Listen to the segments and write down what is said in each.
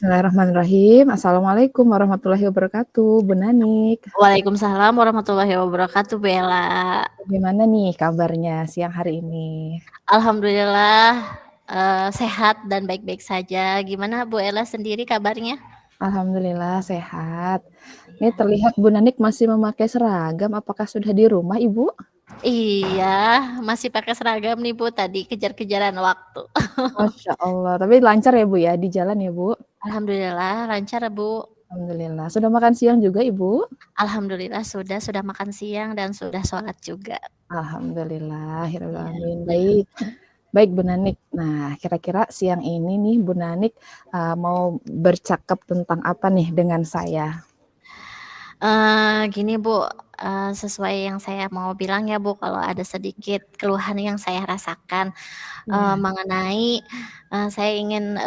Bismillahirrahmanirrahim. Assalamualaikum warahmatullahi wabarakatuh, Bu Nanik. Waalaikumsalam warahmatullahi wabarakatuh, Bella. Bagaimana nih kabarnya siang hari ini? Alhamdulillah, sehat dan baik-baik saja. Gimana Bu Ella sendiri kabarnya? Alhamdulillah sehat. Ini Iya. terlihat Bu Nanik masih memakai seragam, apakah sudah di rumah, Ibu? Iya, masih pakai seragam nih Bu, tadi kejar-kejaran waktu. Masya Allah, tapi lancar ya Bu ya, di jalan ya Bu? Alhamdulillah lancar Bu. Alhamdulillah. Sudah makan siang juga Ibu? Alhamdulillah sudah makan siang dan sudah sholat juga. Alhamdulillahirabbil Iya, alamin. iya. Baik. Baik Bu Nanik. Nah, kira-kira siang ini nih Bu Nanik mau bercakap tentang apa nih dengan saya? Gini Bu, sesuai yang saya mau bilang ya Bu, kalau ada sedikit keluhan yang saya rasakan, Iya. mengenai, saya ingin,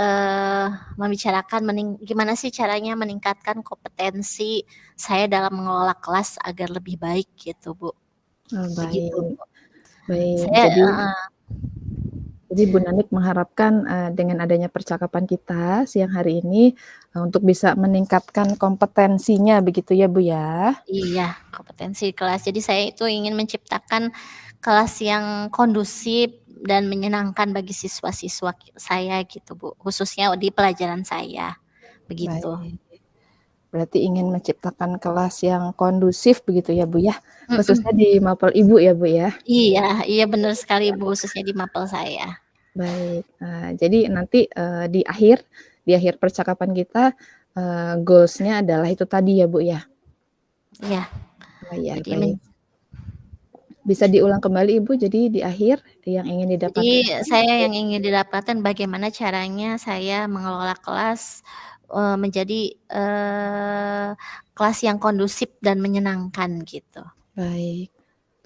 membicarakan gimana sih caranya meningkatkan kompetensi saya dalam mengelola kelas agar lebih baik gitu Bu, Oh, begitu baik. Bu. Baik. Saya Jadi heeh. Jadi Bu Nanik mengharapkan, dengan adanya percakapan kita siang hari ini, untuk bisa meningkatkan kompetensinya begitu ya, Bu, ya? Iya, kompetensi kelas. Jadi saya itu ingin menciptakan kelas yang kondusif dan menyenangkan bagi siswa-siswa saya gitu Bu, khususnya di pelajaran saya, begitu. Baik. Berarti ingin menciptakan kelas yang kondusif begitu ya, Bu, ya? Khususnya Mhm. di mapel Ibu ya, Bu, ya? Iya iya bener sekali Bu, khususnya di mapel saya. Baik, jadi nanti, di akhir percakapan kita, goals-nya adalah itu tadi ya, Bu, ya? Iya, Oh, iya, jadi baik. Bisa diulang kembali, Ibu, jadi di akhir yang ingin didapatkan saya apa? yang ingin didapatkan bagaimana caranya saya mengelola kelas, menjadi, kelas yang kondusif dan menyenangkan gitu. Baik.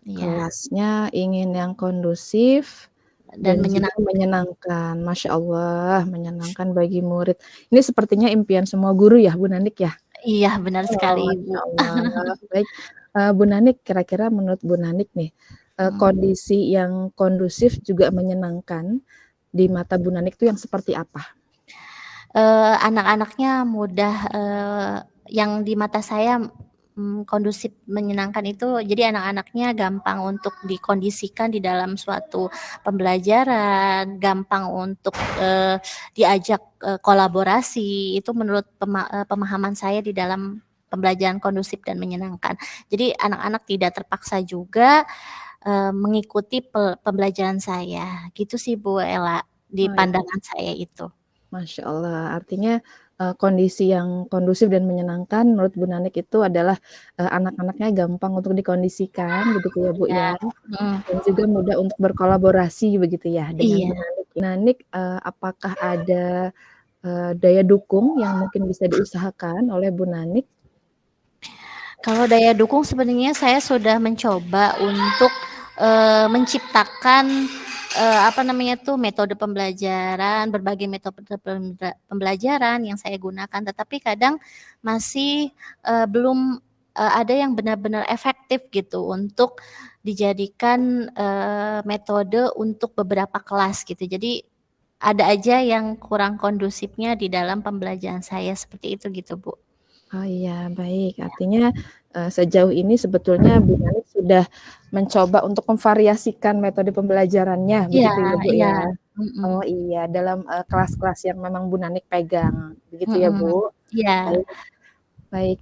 Iya, Kelasnya ingin yang kondusif dan dan juga menyenangkan. menyenangkan. Masya Allah, menyenangkan bagi murid. Ini sepertinya impian semua guru ya, Bu Nanik ya? Iya benar Oh, sekali Ibu. Masya Allah. Baik, Bu Nanik, kira-kira menurut Bu Nanik nih, Mhm. kondisi yang kondusif juga menyenangkan di mata Bu Nanik itu yang seperti apa? Anak-anaknya mudah, yang di mata saya, kondusif menyenangkan itu jadi anak-anaknya gampang untuk dikondisikan di dalam suatu pembelajaran, gampang untuk, diajak, kolaborasi, itu menurut pemahaman saya di dalam pembelajaran kondusif dan menyenangkan. Jadi anak-anak tidak terpaksa juga, mengikuti pembelajaran saya, gitu sih Bu Ella, di Oh, iya. pandangan saya itu. Masya Allah, artinya, kondisi yang kondusif dan menyenangkan menurut Bu Nanik itu adalah, anak-anaknya gampang untuk dikondisikan begitu ya, Bu, Iya, ya, mhm. dan juga mudah untuk berkolaborasi begitu ya dengan Bu Iya. Nanik. Nanik, apakah ada, daya dukung yang mungkin bisa diusahakan oleh Bu Nanik? Kalau daya dukung sebenarnya saya sudah mencoba untuk, menciptakan, apa namanya tuh, metode pembelajaran, berbagai metode pembelajaran yang saya gunakan, tetapi kadang masih, belum, ada yang benar-benar efektif gitu untuk dijadikan, metode untuk beberapa kelas gitu. Jadi ada aja yang kurang kondusifnya di dalam pembelajaran saya, seperti itu gitu, Bu. Oh, iya, baik. Artinya, sejauh ini sebetulnya Bu Nanik sudah mencoba untuk memvariasikan metode pembelajarannya Iya begitu ya, Bu, iya, ya? Oh, mhm. iya, dalam, kelas-kelas yang memang Bu Nanik pegang, begitu ya, Bu? Mhm, iya. Baik baik,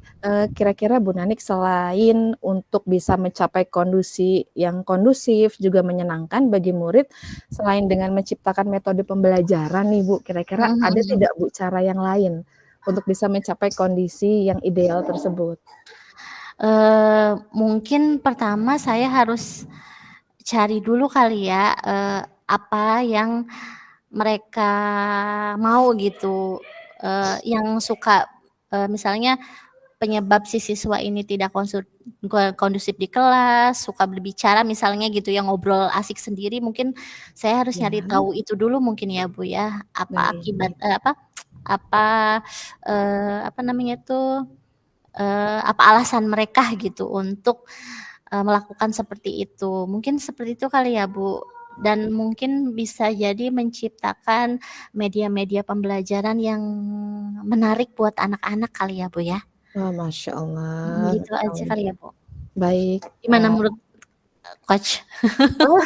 kira-kira Bu Nanik selain untuk bisa mencapai yang kondusif, juga menyenangkan bagi murid, selain dengan menciptakan metode pembelajaran nih, Bu, kira-kira Mhm ada mhm. tidak, Bu, cara yang lain untuk bisa mencapai kondisi yang ideal tersebut? Mungkin pertama saya harus cari dulu kali ya, apa yang mereka mau gitu, yang suka, misalnya penyebab si siswa ini tidak kondusif di kelas, suka berbicara misalnya gitu ya, ngobrol asik sendiri, mungkin saya harus nyari Ya, tahu itu dulu mungkin ya, Bu, ya. Apa akibat baik. apa, apa namanya tuh, apa alasan mereka gitu untuk, melakukan seperti itu. Mungkin seperti itu kali ya, Bu? dan mungkin bisa jadi menciptakan media-media pembelajaran yang menarik buat anak-anak kali ya, Bu, ya? Wah, Masya Allah, Gitu Masya aja Allah. kali ya, Bu? Baik, Gimana menurut Coach? oh,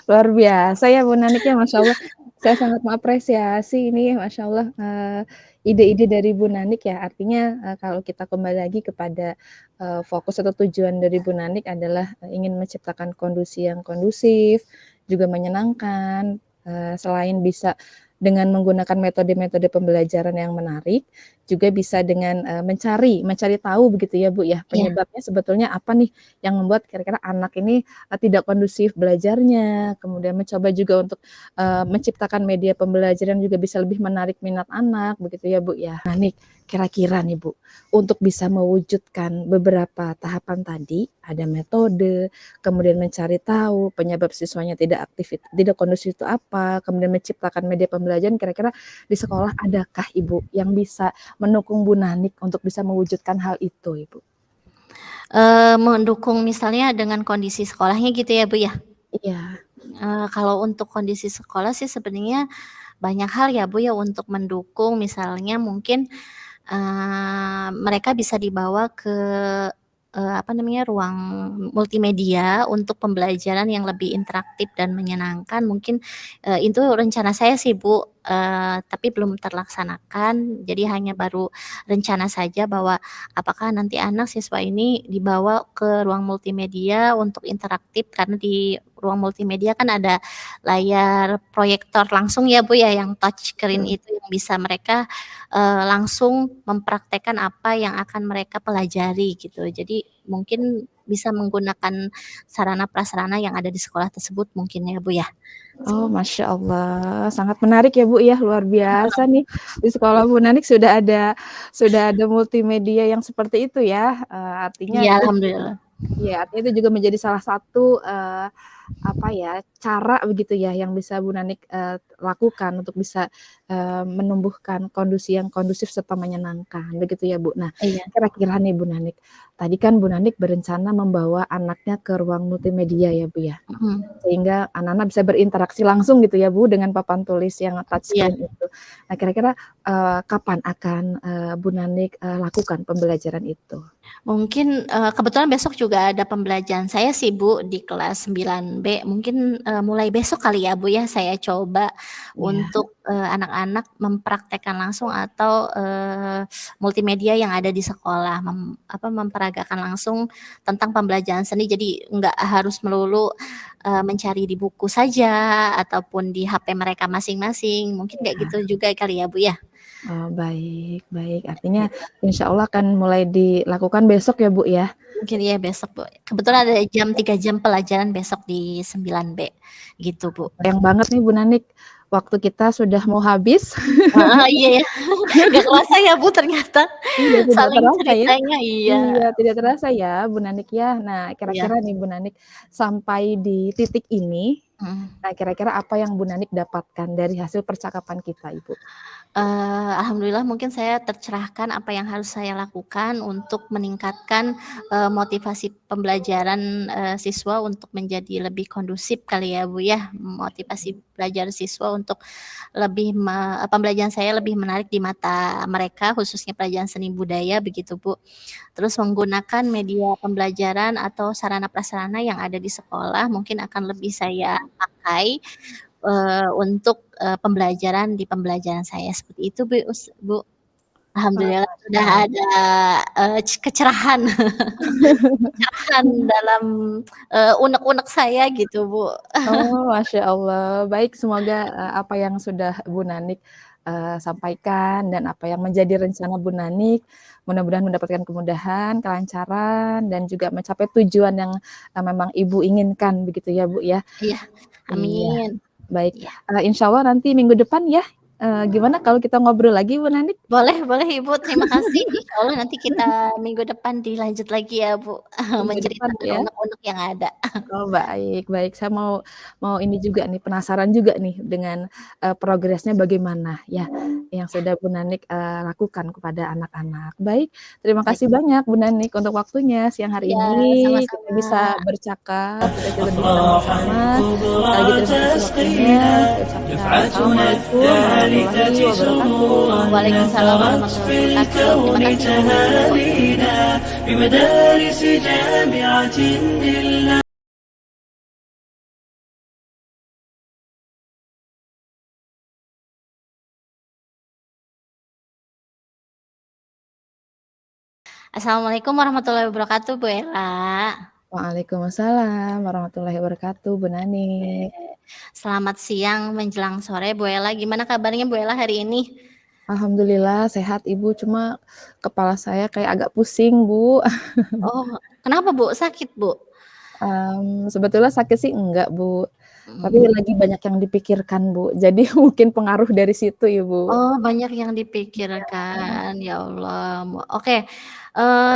luar biasa ya Bu Nanik ya, Masya Allah. Saya sangat mengapresiasi ini, Masya Allah, ide-ide dari Bu Nanik ya. Artinya kalau kita kembali lagi kepada fokus atau tujuan dari Bu Nanik adalah ingin menciptakan kondisi yang kondusif, juga menyenangkan, selain bisa dengan menggunakan metode-metode pembelajaran yang menarik, juga bisa dengan mencari tahu begitu ya Bu ya, Iya. penyebabnya sebetulnya apa nih yang membuat kira-kira anak ini tidak kondusif belajarnya, kemudian mencoba juga untuk menciptakan media pembelajaran juga bisa lebih menarik minat anak, begitu ya Bu ya. Nah nih, kira-kira nih Bu, untuk bisa mewujudkan beberapa tahapan tadi, ada metode, kemudian mencari tahu penyebab siswanya tidak kondusif itu apa, kemudian menciptakan media pembelajaran, kira-kira di sekolah adakah Ibu yang bisa mendukung Bu Nanik untuk bisa mewujudkan hal itu Ibu? Mendukung misalnya dengan kondisi sekolahnya gitu ya, Bu, ya? Iya. Kalau untuk kondisi sekolah sih sebenarnya banyak hal ya, Bu, ya, untuk mendukung. Misalnya mungkin, mereka bisa dibawa ke, apa namanya, ruang multimedia untuk pembelajaran yang lebih interaktif dan menyenangkan. Mungkin, itu rencana saya sih, Bu, tapi belum terlaksanakan. Jadi hanya baru rencana saja bahwa apakah nanti anak siswa ini dibawa ke ruang multimedia untuk interaktif, karena di ruang multimedia kan ada layar proyektor langsung ya, Bu, ya, yang touch screen Mhm. itu yang bisa mereka, langsung mempraktekkan apa yang akan mereka pelajari gitu. Jadi mungkin bisa menggunakan sarana prasarana yang ada di sekolah tersebut mungkin ya, Bu, ya? Oh, Masya Allah, sangat menarik ya Bu ya, luar biasa nih di sekolah Bu Nanik sudah ada multimedia yang seperti itu ya, artinya Iya, itu alhamdulillah. iya, artinya itu juga menjadi salah satu, apa ya, cara begitu ya yang bisa Bu Nanik, lakukan untuk bisa, menumbuhkan kondisi yang kondusif serta menyenangkan, begitu ya Bu. Nah, Iya, kira-kira nih Bu Nanik, tadi kan Bu Nanik berencana membawa anaknya ke ruang multimedia ya Bu ya? mhm, Sehingga anak-anak bisa berinteraksi langsung gitu ya Bu, dengan papan tulis yang iya. touchscreen itu. Nah kira-kira, kapan akan, Bu Nanik, lakukan pembelajaran itu? Mungkin, kebetulan besok juga ada pembelajaran saya sih, Bu, di kelas 9B. Mungkin, mulai besok kali ya, Bu, ya, saya coba Iya. untuk, anak-anak mempraktekkan langsung atau, multimedia yang ada di sekolah, memperagakan langsung tentang pembelajaran seni. Jadi nggak harus melulu, mencari di buku saja ataupun di HP mereka masing-masing. Mungkin kayak gitu juga kali ya, Bu, ya? Oh, baik baik. Artinya insya Allah akan mulai dilakukan besok ya Bu ya? Mungkin iya besok, Bu. Kebetulan ada 3 jam pelajaran besok di 9B, gitu, Bu. Sayang banget nih Bu Nanik, waktu kita sudah mau habis. Heeh, iya ya. Nggak kerasa ya, Bu, ternyata Iya, tidak saling terasa ya. ceritanya iya. Iya, tidak terasa ya Bu Nanik ya. Nah Iya, kira-kira nih Bu Nanik, sampai di titik ini, mhm. nah kira-kira apa yang Bu Nanik dapatkan dari hasil percakapan kita Ibu? Alhamdulillah mungkin saya tercerahkan apa yang harus saya lakukan untuk meningkatkan, motivasi pembelajaran, siswa untuk menjadi lebih kondusif kali ya, Bu, ya. Motivasi belajar siswa untuk lebih pembelajaran saya lebih menarik di mata mereka, khususnya pelajaran seni budaya begitu, Bu. Terus menggunakan media pembelajaran atau sarana prasarana yang ada di sekolah mungkin akan lebih saya pakai, untuk, pembelajaran di pembelajaran saya seperti itu, Bu. Oh, Alhamdulillah Masya sudah Allah. ada, kecerahan kecerahan dalam, unek-unek saya gitu, Bu. Oh, Masya Allah. Baik, semoga, apa yang sudah Bu Nanik, sampaikan dan apa yang menjadi rencana Bu Nanik, mudah-mudahan mendapatkan kemudahan, kelancaran, dan juga mencapai tujuan yang, memang Ibu inginkan begitu ya, Bu, ya? Iya, Iya, amin. baik, Iya, insya Allah nanti minggu depan ya? Gimana kalau kita ngobrol lagi Bu Nanik? Boleh boleh Ibu, terima kasih. Insya Allah nanti kita minggu depan dilanjut lagi ya Bu, Minggu depan menceritakan ya? unek-unek yang ada. Oh, baik baik. Saya mau mau ini juga nih, penasaran juga nih dengan, progresnya bagaimana ya, yang sudah Bu Nanik, lakukan kepada anak-anak. Baik, terima Baik. kasih banyak Bu Nanik untuk waktunya siang hari Iya, ini, kita sama-sama. bisa bercakap, kita berbincang bersama. Sekali lagi terima kasih waktunya, saya ucapkan assalamualaikum warahmatullahi wabarakatuh. Waalaikumsalam warahmatullahi wabarakatuh. Terima kasih Ibu. بمدارس جامعة Assalamualaikum warahmatullahi wabarakatuh, Bu Ella. Waalaikumsalam warahmatullahi wabarakatuh, Bu Nanik. Selamat siang menjelang sore, Bu Ella. Gimana kabarnya Bu Ella hari ini? Alhamdulillah sehat Ibu, cuma kepala saya kayak agak pusing Bu. Oh, kenapa Bu? Sakit Bu? Sebetulnya sakit sih enggak Bu, tapi Mmm. lagi banyak yang dipikirkan Bu, jadi mungkin pengaruh dari situ Ibu. Oh, banyak yang Iya. dipikirkan, ya Allah. Oke,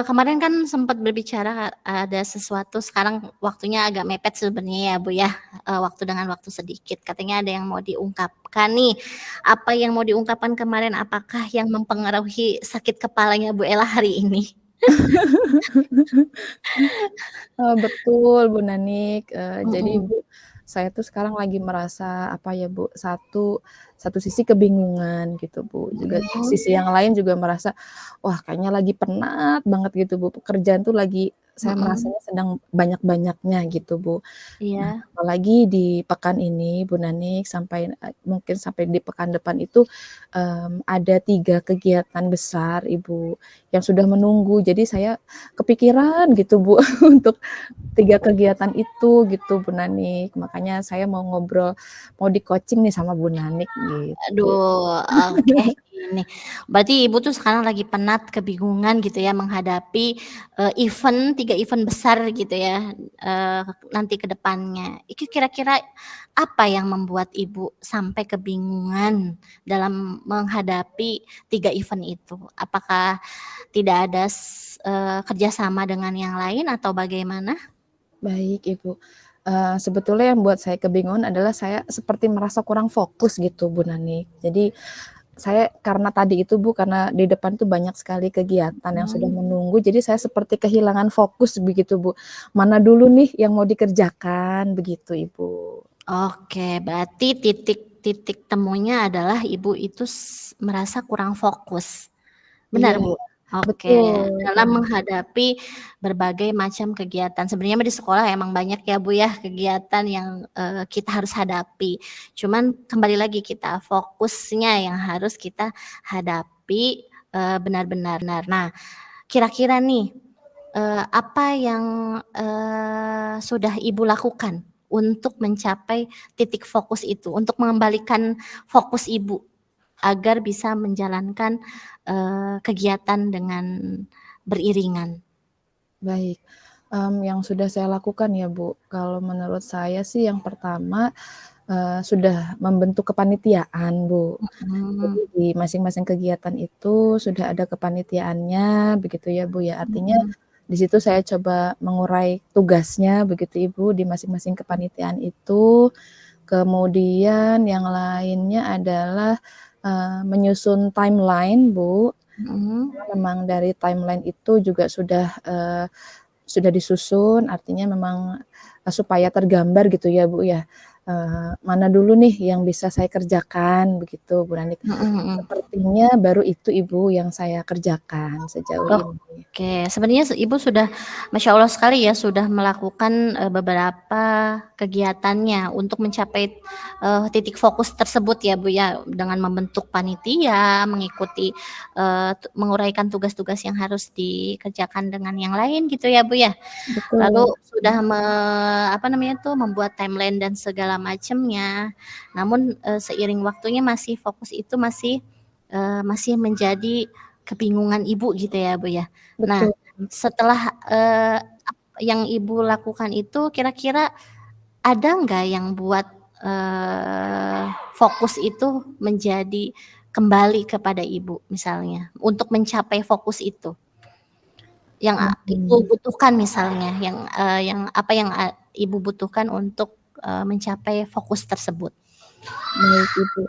kemarin kan sempat berbicara ada sesuatu, sekarang waktunya agak mepet sebenarnya ya, Bu, ya, waktu dengan waktu sedikit. Katanya ada yang mau diungkapkan nih. Apa yang mau diungkapkan kemarin, apakah yang mempengaruhi sakit kepalanya Bu Ella hari ini? Betul Bu Nanik, jadi Mhm. Bu, saya tuh sekarang lagi merasa apa ya Bu, satu sisi kebingungan gitu Bu, juga Mhm. sisi yang lain juga merasa, wah kayaknya lagi penat banget gitu Bu, pekerjaan tuh lagi saya Mhm. merasanya sedang banyak-banyaknya gitu Bu. Nah, Iya. apalagi di pekan ini Bu Nanik sampai, mungkin sampai di pekan depan itu, ada 3 kegiatan besar Ibu, yang sudah menunggu. Jadi saya kepikiran gitu Bu, untuk 3 kegiatan itu gitu Bu Nanik. Makanya saya mau ngobrol, mau di-coaching nih sama Bu Nanik gitu. Aduh, oke gini. Berarti Ibu tuh sekarang lagi penat, kebingungan gitu ya menghadapi, event, 3 event besar gitu ya, nanti ke depannya. Itu kira-kira apa yang membuat Ibu sampai kebingungan dalam menghadapi 3 event itu? Apakah tidak ada kerjasama dengan yang lain atau bagaimana? Baik Ibu, sebetulnya yang buat saya kebingungan adalah saya seperti merasa kurang fokus gitu Bu Nanik. Jadi saya karena tadi itu Bu, karena di depan tuh banyak sekali kegiatan yang sudah Mhm. menunggu, jadi saya seperti kehilangan fokus begitu Bu. Mana dulu nih yang mau dikerjakan, begitu Ibu. Oke, berarti titik temunya adalah Ibu itu merasa kurang fokus, Iya, benar, Bu? Oke, betul dalam benar. menghadapi berbagai macam kegiatan. Sebenarnya mah di sekolah emang banyak ya, Bu, ya, kegiatan yang, kita harus hadapi. Cuman kembali lagi kita fokusnya yang harus kita hadapi, benar-benar. Nah, kira-kira nih, apa yang, sudah Ibu lakukan untuk mencapai titik fokus itu, untuk mengembalikan fokus Ibu agar bisa menjalankan, kegiatan dengan beriringan? Baik, yang sudah saya lakukan ya Bu, kalau menurut saya sih yang pertama, sudah membentuk kepanitiaan Bu. Jadi Mhm. di masing-masing kegiatan itu sudah ada kepanitiaannya begitu ya Bu ya, artinya Mhm. di situ saya coba mengurai tugasnya begitu Ibu di masing-masing kepanitiaan itu. Kemudian yang lainnya adalah, menyusun timeline Bu, Mhm. karena memang dari timeline itu juga sudah disusun, artinya memang, supaya tergambar gitu ya Bu ya, mana dulu nih yang bisa saya kerjakan begitu Bu Nanik. Mhm mhm. Sepertinya baru itu Ibu yang saya kerjakan sejauh ini. Oke, sebenarnya Ibu sudah Masya Allah sekali ya, sudah melakukan, beberapa kegiatannya untuk mencapai, titik fokus tersebut ya, Bu, ya, dengan membentuk panitia, mengikuti, menguraikan tugas-tugas yang harus dikerjakan dengan yang lain gitu ya, Bu, ya. Betul. Lalu sudah apa namanya tuh, membuat timeline dan segala macamnya. Namun, seiring waktunya masih fokus itu masih menjadi kebingungan Ibu gitu ya, Bu, ya. Nah, Betul. setelah, yang Ibu lakukan itu kira-kira ada nggak yang buat, fokus itu menjadi kembali kepada ibu misalnya, untuk mencapai fokus itu. Yang ibu Mhm. butuhkan misalnya, yang apa yang ibu butuhkan untuk, mencapai fokus tersebut. Baik Ibu,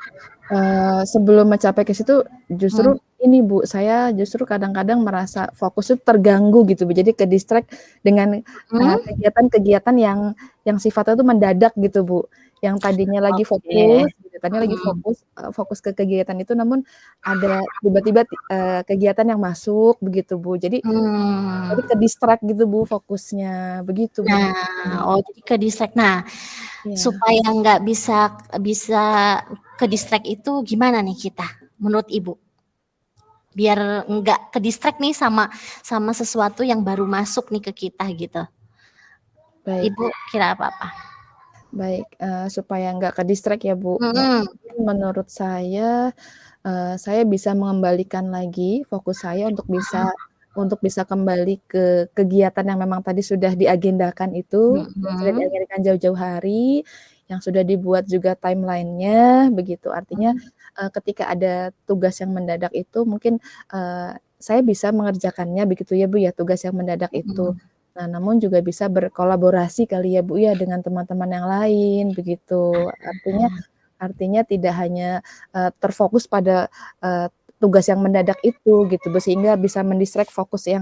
sebelum mencapai ke situ Mmm. justru ini Bu, saya justru kadang-kadang merasa fokus itu terganggu gitu Bu, jadi ke-distract dengan, Mhm. kegiatan-kegiatan yang sifatnya tuh mendadak gitu Bu, yang tadinya lagi Oke, fokus gitu, tadinya lagi mhm. fokus ke kegiatan itu namun ada tiba-tiba kegiatan yang masuk begitu Bu, jadi Mmm. ke-distract gitu Bu fokusnya, begitu Bu Nah, nanti. oh jadi ke-distract. Nah, Iya. supaya nggak bisa ke-distract itu gimana nih kita, menurut Ibu? Biar nggak ke-distract nih sama sesuatu yang baru masuk nih ke kita gitu. Baik. Ibu kira apa? Baik, supaya nggak ke-distract ya Bu, Mhm. menurut saya bisa mengembalikan lagi fokus saya untuk bisa kembali ke kegiatan yang memang tadi sudah diagendakan itu, yang sudah Mhm. diagendakan jauh-jauh hari, yang sudah dibuat juga timeline-nya begitu. Artinya, Mhm. ketika ada tugas yang mendadak itu mungkin, saya bisa mengerjakannya begitu ya Bu ya, tugas yang mendadak itu. Mhm. Nah, namun juga bisa berkolaborasi kali ya Bu ya dengan teman-teman yang lain begitu. Artinya Nah. artinya tidak hanya, terfokus pada, tugas yang mendadak itu gitu Bu, sehingga bisa mendistract fokus yang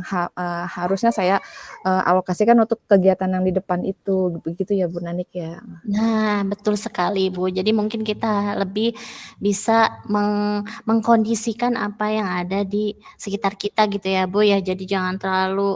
harusnya saya, alokasikan untuk kegiatan yang di depan itu, begitu ya Bu Nanik ya? Nah, betul sekali, Bu. Jadi mungkin kita lebih bisa mengkondisikan apa yang ada di sekitar kita gitu ya, Bu, ya. Jadi jangan terlalu,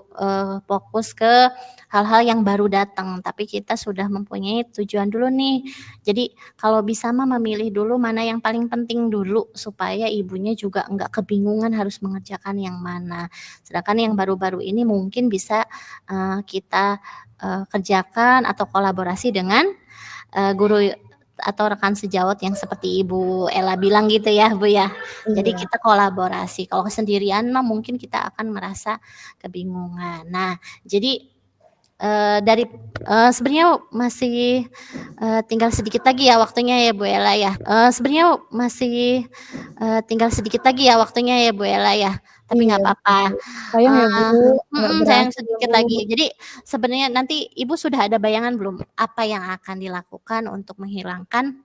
fokus ke hal-hal yang baru datang, tapi kita sudah mempunyai tujuan dulu nih. Jadi kalau bisa mah memilih dulu mana yang paling penting dulu, supaya ibunya juga enggak kebingungan harus mengerjakan yang mana. Sedangkan yang baru-baru ini mungkin bisa, kita, kerjakan atau kolaborasi dengan guru atau rekan sejawat yang seperti Ibu Ella bilang gitu ya, Bu, ya. Jadi Iya. kita kolaborasi, kalau sendirian mah mungkin kita akan merasa kebingungan. Nah, jadi, sebenarnya masih, tinggal sedikit lagi ya waktunya ya, Bu Ella, ya. Sebenarnya masih, tinggal sedikit lagi ya waktunya ya, Bu Ella, ya. Tapi Iya nggak apa-apa. betul. Sayang ya Bu, nggak Sayang berhasil ya sedikit Bu. lagi. Jadi sebenarnya nanti Ibu sudah ada bayangan belum, apa yang akan dilakukan untuk menghilangkan,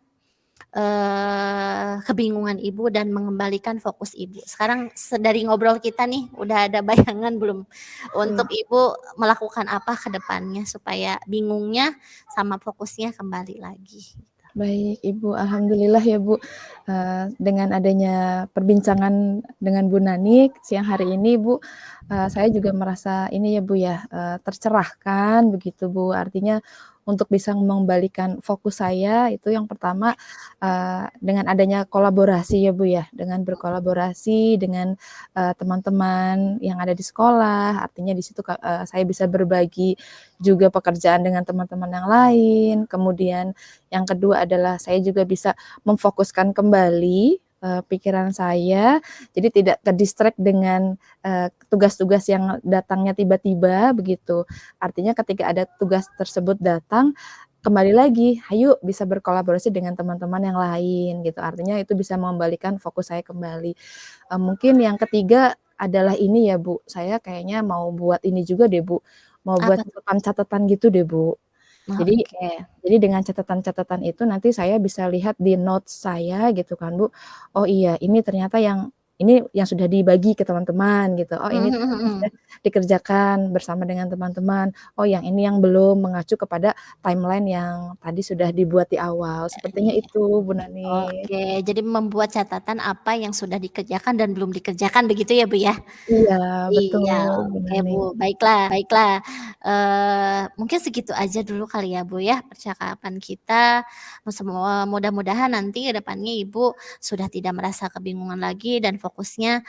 kebingungan Ibu dan mengembalikan fokus Ibu? Sekarang dari ngobrol kita nih, udah ada bayangan belum untuk Iya. Ibu melakukan apa ke depannya supaya bingungnya sama fokusnya kembali lagi? Baik Ibu, alhamdulillah ya Bu, dengan adanya perbincangan dengan Bu Nanik siang hari ini Bu, saya juga merasa ini ya Bu ya, tercerahkan begitu Bu. Artinya untuk bisa mengembalikan fokus saya itu yang pertama, dengan adanya kolaborasi ya Bu ya, dengan berkolaborasi dengan, teman-teman yang ada di sekolah, artinya di situ saya bisa berbagi juga pekerjaan dengan teman-teman yang lain. Kemudian yang kedua adalah saya juga bisa memfokuskan kembali, pikiran saya, jadi tidak ke-distract dengan, tugas-tugas yang datangnya tiba-tiba begitu. Artinya ketika ada tugas tersebut datang, kembali lagi, "Hayu bisa berkolaborasi dengan teman-teman yang lain," gitu. Artinya itu bisa mengembalikan fokus saya kembali. Mungkin yang ketiga adalah ini ya Bu, saya kayaknya mau buat ini juga deh Bu, mau buat Apa tuh? catatan-catatan gitu deh Bu. Jadi Oke. jadi dengan catatan-catatan itu nanti saya bisa lihat di notes saya gitu kan Bu, oh iya ini yang sudah dibagi ke teman-teman gitu, oh ini Mhm mhm ternyata sudah mhm. dikerjakan bersama dengan teman-teman, oh yang ini yang belum mengacu kepada timeline yang tadi sudah dibuat di awal, sepertinya Iya. itu Bu Nani. Oke, jadi membuat catatan apa yang sudah dikerjakan dan belum dikerjakan begitu ya, Bu, ya? Iya betul Iya, Bu oke, Nani. Bu, baiklah baiklah. Mungkin segitu aja dulu kali ya, Bu, ya, percakapan kita. Semua mudah-mudahan nanti ke depannya Ibu sudah tidak merasa kebingungan lagi dan fokusnya,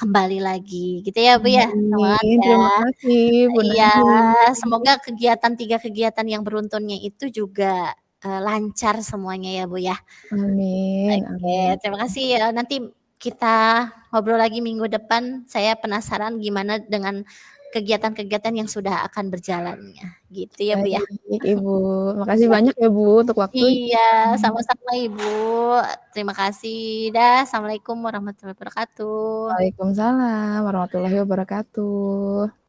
kembali lagi, gitu ya, Bu, ya? Semangat Amin, ya. terima kasih Bu Iya, Nani. semoga 3 kegiatan yang beruntunnya itu juga, lancar semuanya ya, Bu, ya. Amin Oke, amin. terima kasih ya, nanti kita ngobrol lagi minggu depan, saya penasaran gimana dengan kegiatan-kegiatan yang sudah akan berjalannya, gitu ya, Bu, ya. Baik, Ibu. Makasih banyak ya, Bu, untuk waktunya. Iya, sama-sama, Ibu. Terima kasih. Dah, assalamualaikum warahmatullahi wabarakatuh. Waalaikumsalam warahmatullahi wabarakatuh.